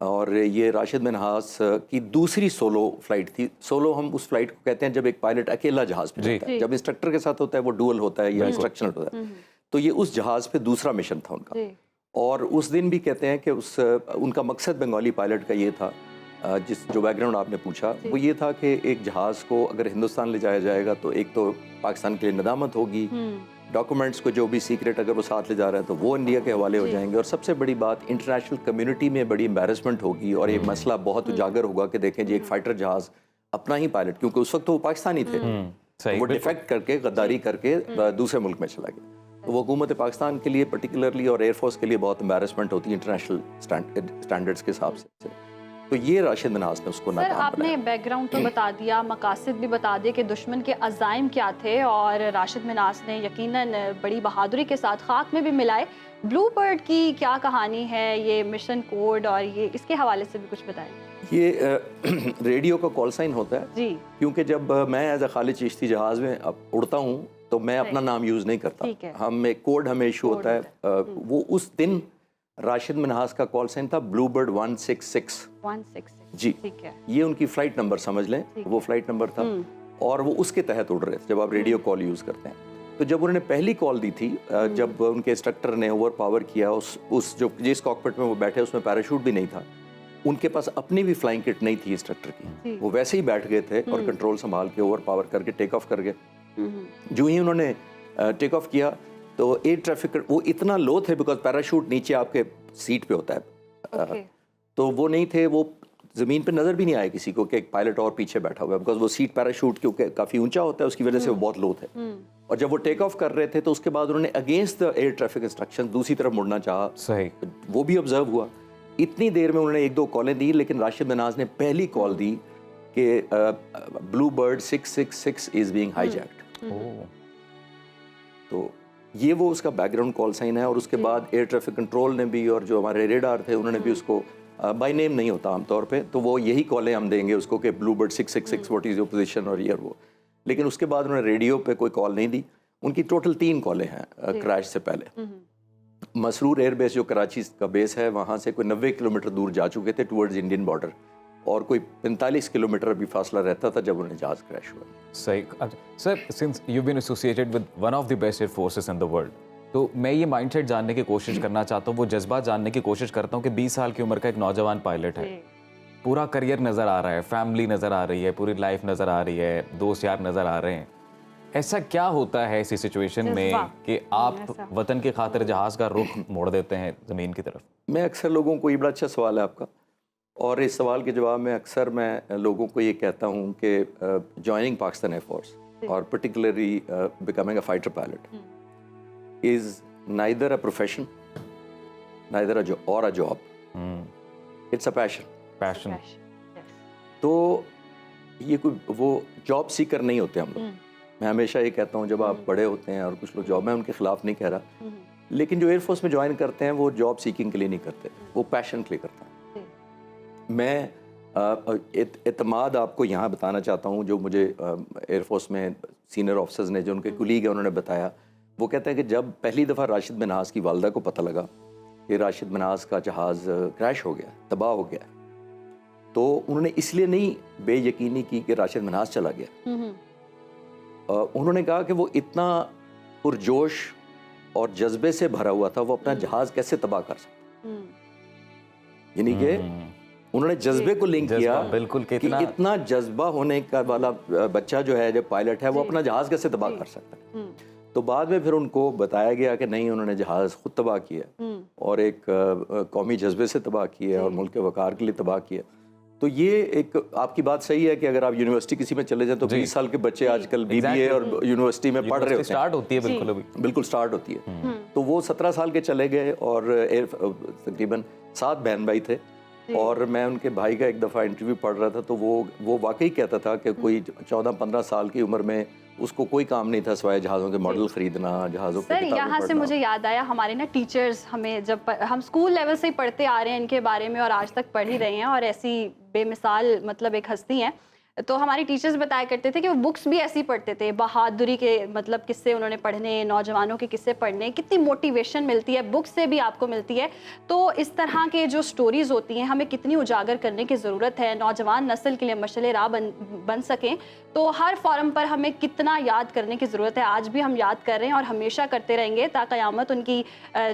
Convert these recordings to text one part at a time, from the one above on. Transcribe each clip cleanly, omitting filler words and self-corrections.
اور یہ راشد منہاس کی دوسری سولو فلائٹ تھی. سولو ہم اس فلائٹ کو کہتے ہیں جب ایک پائلٹ اکیلا جہاز پہ جاتا ہے. جب انسٹرکٹر کے ساتھ ہوتا ہے وہ ڈوئل ہوتا ہے یا انسٹرکشنل ہوتا ہے. تو یہ اس جہاز پہ دوسرا مشن تھا ان کا. اور اس دن بھی کہتے ہیں کہ ان کا مقصد بنگالی پائلٹ کا یہ تھا, جو بیک گراؤنڈ آپ نے پوچھا وہ یہ تھا کہ ایک جہاز کو اگر ہندوستان لے جایا جائے گا تو ایک تو پاکستان کے لیے ندامت ہوگی, ڈاکومنٹس کو جو بھی سیکریٹ اگر وہ ساتھ لے جا رہے ہیں تو وہ انڈیا کے حوالے ہو جائیں گے, اور سب سے بڑی بات انٹرنیشنل کمیونٹی میں بڑی امبیرسمنٹ ہوگی, اور یہ مسئلہ بہت اجاگر ہوگا کہ دیکھیں جی ایک فائٹر جہاز اپنا ہی پائلٹ, کیونکہ اس وقت تو وہ پاکستانی تھے, وہ ڈیفیکٹ کر کے غداری کر کے دوسرے ملک میں چلا گیا. تو وہ حکومت پاکستان کے لیے پرٹیکولرلی اور ایئر فورس کے لیے بہت امبیرسمنٹ ہوتی ہے انٹرنیشنل اسٹینڈرڈس کے حساب سے. تو یہ راشد منہاس نے اس کو سر آپ نے بیک گراؤنڈ تو بتا دیا, مقاصد بھی بتا دیے کہ دشمن کے عزائم کیا تھے, اور راشد منہاس نے یقیناً بڑی بہادری کے ساتھ خاک میں بھی ملائے. بلو برڈ کی کیا کہانی ہے, یہ مشن کوڈ اور یہ اس کے حوالے سے بھی کچھ بتائیں. یہ ریڈیو کا کال سائن ہوتا ہے جی, کیونکہ جب میں ایز اے خالد چشتی جہاز میں اڑتا ہوں تو میں اپنا نام یوز نہیں کرتا, ہم ایک کوڈ ہمیں ایشو ہوتا ہے. وہ اس دن راشد منہاس کا کال سائن تھا بلو برڈ 166. جی, یہ ان کی فلائٹ نمبر سمجھ لیں, وہ فلائٹ نمبر تھا, اور وہ اس کے تحت اڑ رہے تھے جب آپ ریڈیو کال یوز کرتے ہیں. تو جب انہوں نے پہلی کال دی تھی, جب ان کے انسٹرکٹر نے اوور پاور کیا, اس جو جس کاکپٹ میں وہ بیٹھے اس میں پیراشوٹ بھی نہیں تھا, ان کے پاس اپنی بھی فلائنگ کٹ نہیں تھی انسٹرکٹر کی, وہ ویسے ہی بیٹھ گئے تھے اور کنٹرول سنبھال کے اوور پاور کر کے ٹیک آف کر گئے. جو ہی انہوں نے ٹیک آف کیا تو ایئر ٹریفک وہ اتنا لو تھے بیکاز پیراشوٹ نیچے آپ کے سیٹ پہ ہوتا ہے, تو وہ نہیں تھے, وہ زمین پہ نظر بھی نہیں آئے کسی کو کہ ایک پائلٹ اور پیچھے بیٹھا ہوا ہے, بیکاز وہ سیٹ پیراشوٹ کیونکہ کافی اونچا ہوتا ہے اس کی وجہ سے وہ بہت لو تھے. اور جب وہ ٹیک آف کر رہے تھے تو اس کے بعد انہوں نے against the air traffic instruction دوسری طرف مڑنا چاہا. صحیح, وہ بھی آبزرو ہوا. اتنی دیر میں انہوں نے ایک دو کالیں دی, لیکن راشد منہاس نے پہلی کال دی کہ بلو برڈ 666 از بینگ ہائی جیکڈ. تو یہ وہ اس کا بیک گراؤنڈ کال سائن ہے. اور اس کے بعد ایئر ٹریفک کنٹرول نے بھی, اور جو ہمارے ریڈار تھے انہوں نے بھی اس کو, بائی نیم نہیں ہوتا عام طور پہ, تو وہ یہی کالیں ہم دیں گے اس کو کہ Blue Bird 666 what is your position اور یہ وہ. لیکن اس کے بعد انہوں نے ریڈیو پہ کوئی کال نہیں دی. ان کی ٹوٹل 3 کالیں ہیں کریش سے پہلے. مسرور ایئر بیس جو کراچی کا بیس ہے وہاں سے کوئی 90 کلومیٹر دور جا چکے تھے ٹورڈز انڈین بارڈر, اور کوئی 45 کلومیٹر بھی فاصلہ رہتا تھا جب انہیں جہاز کریش ہوا. صحیح. Sir since you been associated with one of the best air forces in the world, تو میں یہ مائنڈ سیٹ جاننے کی کوشش کرنا چاہتا ہوں, وہ جذبات جاننے کی کوشش کرتا ہوں کہ 20 سال کی عمر کا ایک نوجوان پائلٹ ہے, پورا کریئر نظر آ رہا ہے, فیملی نظر آ رہی ہے, پوری لائف نظر آ رہی ہے, دوست یار نظر آ رہے ہیں. ایسا کیا ہوتا ہے ایسی سچویشن میں کہ آپ وطن کی خاطر جہاز کا رخ موڑ دیتے ہیں زمین کی طرف؟ میں اکثر لوگوں کو, یہ بڑا اچھا سوال ہے آپ کا, اور اس سوال کے جواب میں اکثر میں لوگوں کو یہ کہتا ہوں کہ جوائننگ پاکستان ایئر فورس اور particularly becoming a fighter pilot is neither a profession neither a job, it's a passion. تو یہ کوئی وہ جاب سیکر نہیں ہوتے ہم لوگ. میں ہمیشہ یہ کہتا ہوں جب آپ بڑے ہوتے ہیں اور کچھ لوگ جاب, میں ان کے خلاف نہیں کہہ رہا, لیکن جو ایئر فورس میں جوائن کرتے ہیں وہ جاب سیکنگ کے لیے نہیں کرتے, وہ پیشن کے لیے کرتے ہیں. میں اعتماد آپ کو یہاں بتانا چاہتا ہوں, جو مجھے ایئر فورس میں سینئر آفیسرز نے, جو ان کے کولیگ ہیں, انہوں نے بتایا. وہ کہتے ہیں کہ جب پہلی دفعہ راشد منہاس کی والدہ کو پتہ لگا کہ راشد منہاس کا جہاز کریش ہو گیا, تباہ ہو گیا, تو انہوں نے اس لیے نہیں بے یقینی کی کہ راشد منہاس چلا گیا. انہوں نے کہا کہ وہ اتنا پرجوش اور جذبے سے بھرا ہوا تھا, وہ اپنا جہاز کیسے تباہ کر سکتا. یعنی کہ انہوں نے جذبے کو لنک کیا, بالکل کہ اتنا جذبہ ہونے کا والا بچہ جو ہے, جو پائلٹ ہے, وہ اپنا جہاز کیسے تباہ کر سکتا ہے. تو بعد میں پھر ان کو بتایا گیا کہ نہیں, انہوں نے جہاز خود تباہ کیا اور ایک قومی جذبے سے تباہ کیا اور ملک کے وقار کے لیے تباہ کیا. تو یہ ایک آپ کی بات صحیح ہے کہ اگر آپ یونیورسٹی کسی میں چلے جائیں تو 20 سال کے بچے آج کل بی بی اے اور یونیورسٹی میں پڑھ رہے ہوتے ہیں, سٹارٹ ہوتی ہے, بالکل سٹارٹ ہوتی ہے. تو وہ 17 سال کے چلے گئے, اور تقریباً 7 بہن بھائی تھے. اور میں ان کے بھائی کا ایک دفعہ انٹرویو پڑھ رہا تھا, تو وہ واقعی کہتا تھا کہ کوئی 14-15 سال کی عمر میں اس کو کوئی کام نہیں تھا سوائے جہازوں کے ماڈل خریدنا, جہازوں کی کتابیں پڑھنا. یہاں سے مجھے یاد آیا, ہمارے نا ٹیچرز ہمیں جب ہم اسکول لیول سے ہی پڑھتے آ رہے ہیں ان کے بارے میں, اور آج تک پڑھ ہی رہے ہیں, اور ایسی بے مثال مطلب ایک ہستی ہیں. تو ہماری ٹیچرز بتایا کرتے تھے کہ وہ بکس بھی ایسی پڑھتے تھے، بہادری کے مطلب قصے انہوں نے پڑھنے، نوجوانوں کے قصے پڑھنے، کتنی موٹیویشن ملتی ہے بکس سے بھی آپ کو ملتی ہے. تو اس طرح کے جو سٹوریز ہوتی ہیں ہمیں کتنی اجاگر کرنے کی ضرورت ہے، نوجوان نسل کے لیے مشعل راہ بن سکیں. تو ہر فورم پر ہمیں کتنا یاد کرنے کی ضرورت ہے. آج بھی ہم یاد کر رہے ہیں اور ہمیشہ کرتے رہیں گے تا قیامت. ان کی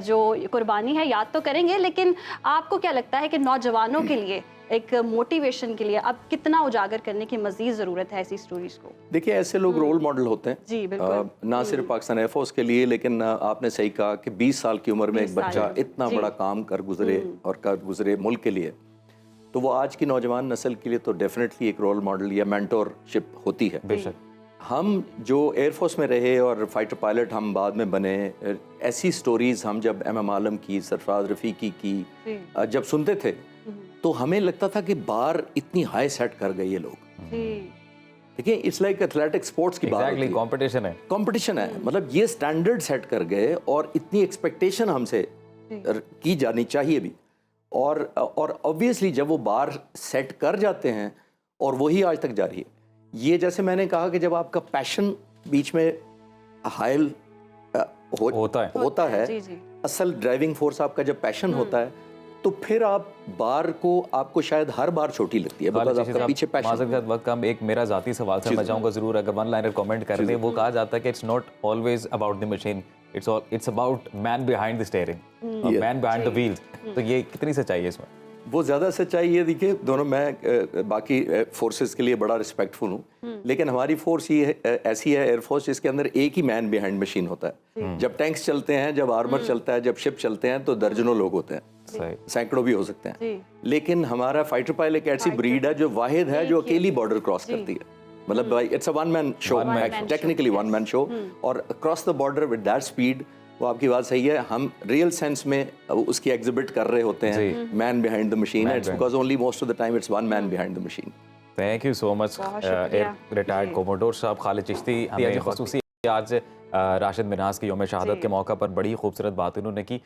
جو قربانی ہے یاد تو کریں گے، لیکن آپ کو کیا لگتا ہے کہ نوجوانوں کے لیے ایک موٹیویشن کے لیے اب کتنا اجاگر کرنے کی مزید ضرورت ہے ایسی سٹوریز کو؟ دیکھیے ایسے لوگ رول ماڈل ہوتے ہیں جی بالکل، نہ صرف پاکستان ایئر فورس کے لیے، لیکن آپ نے صحیح کہا کہ 20 سال کی عمر میں ایک بچہ اتنا بڑا کام کر گزرے ملک کے لیے، تو وہ آج کی نوجوان نسل کے لیے تو ڈیفینیٹلی ایک رول ماڈل یا مینٹور شپ ہوتی ہے. بے شک. ہم جو ایئر فورس میں رہے اور فائٹر پائلٹ ہم بعد میں بنے، ایسی سٹوریز ہم جب ایم عالم کی، سرفراز رفیقی کی جب سنتے تھے تو ہمیں لگتا تھا کہ بار اتنی ہائی سیٹ کر گئے یہ لوگ. دیکھیں اٹس لائک ایتھلیٹک اسپورٹس کی بات ہے، کمپٹیشن ہے. مطلب یہ سٹینڈرڈ سیٹ کر گئے اور اتنی ایکسپیکٹیشن ہم سے کی جانی چاہیے بھی. اور obviously جب وہ بار سیٹ کر جاتے ہیں اور وہی آج تک جاری ہے. یہ جیسے میں نے کہا کہ جب آپ کا پیشن بیچ میں حائل ہوتا ہے، اصل ڈرائیونگ فورس آپ کا جب پیشن ہوتا ہے تو پھر آپ بار کو آپ کو شاید ہر بار چھوٹی لگتی ہے because آپ کا پیچھے پیشن. وقت کم ایک میرا ذاتی سوال سے میں چاہوں گا ضرور اگر ون لائنر کامنٹ کر دیں. وہ کہا جاتا ہے کہ it's not always about the machine, it's about man behind the steering, man behind the wheels. تو یہ کتنی سچائی ہے اس میں؟ وہ زیادہ سچائی یہ دیکھیے دونوں، میں باقی فورسز کے لیے بڑا رسپیکٹفل ہوں، لیکن ہماری فورس یہ ایسی ہے ایئر فورس جس کے اندر ایک ہی مین بیہائنڈ مشین ہوتا ہے. جب ٹینکس چلتے ہیں، جب آرمر چلتا ہے، جب شپ چلتے ہیں تو درجنوں لوگ ہوتے ہیں، سینکڑوں بھی ہو سکتے ہیں. لیکن ہمارا فائٹر پائلٹ ایک ایسی بریڈ ہے جو واحد ہے جو اکیلی بارڈر کراس کرتی ہے. مطلب it's a one man show, technically one man show. اور across the border with that speed, وہ آپ کی بات صحیح ہے، ہم ریئل سینس میں اس کی ایگزبٹ کر رہے ہوتے ہیں man behind the machine. It's because only most of the time it's one man behind the machine. Thank you so much retired commodore صاحب خالد چشتی. خصوصی آج راشد منہاس کے یوم شہادت کے موقع پر بڑی خوبصورت بات انہوں نے کی.